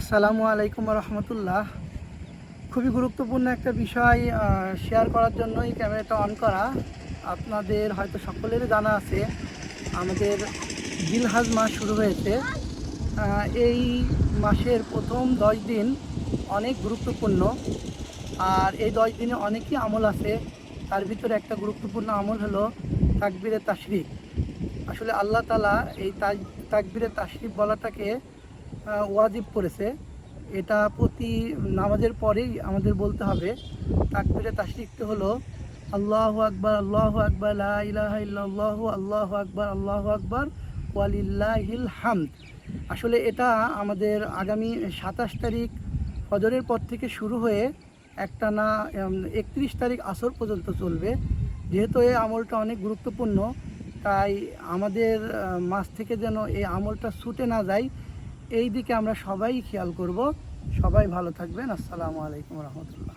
আসসালামু আলাইকুম রহমতুল্লাহ। খুবই গুরুত্বপূর্ণ একটা বিষয় শেয়ার করার জন্যই ক্যামেরাটা অন করা। আপনাদের হয়তো সকলেরই জানা আছে, আমাদের জিলহজ মাস শুরু হয়েছে। এই মাসের প্রথম 10 দিন অনেক গুরুত্বপূর্ণ। আর এই 10 দিনে অনেকই আমল আছে। তার ভিতরে একটা গুরুত্বপূর্ণ আমল হলো তাকবীরে তাশরিক। আসলে আল্লাহ তাআলা এই তাকবীরে তাশরিক বলাটাকে ওয়াজিব করেছে। এটা প্রতি নামাজের পরেই আমাদের বলতে হবে। তাকবীরে তাশরিকটা হলো আল্লাহু আকবার, আল্লাহু আকবার, লা ইলাহা ইল্লাল্লাহু, আল্লাহু আকবার, আল্লাহু আকবার, ওয়ালিল্লাহিল হামদ। আসলে এটা আমাদের আগামী 27 তারিখ ফজরের পর থেকে শুরু হয়ে একটানা 31 তারিখ আসর পর্যন্ত চলবে। যেহেতু এই আমলটা অনেক গুরুত্বপূর্ণ, তাই আমাদের মাঝ থেকে যেন এই আমলটা ছুটে না যায়, এই দিকে আমরা সবাই খেয়াল করব। সবাই ভালো থাকবেন। আসসালামু আলাইকুম রহমতুল্লাহ।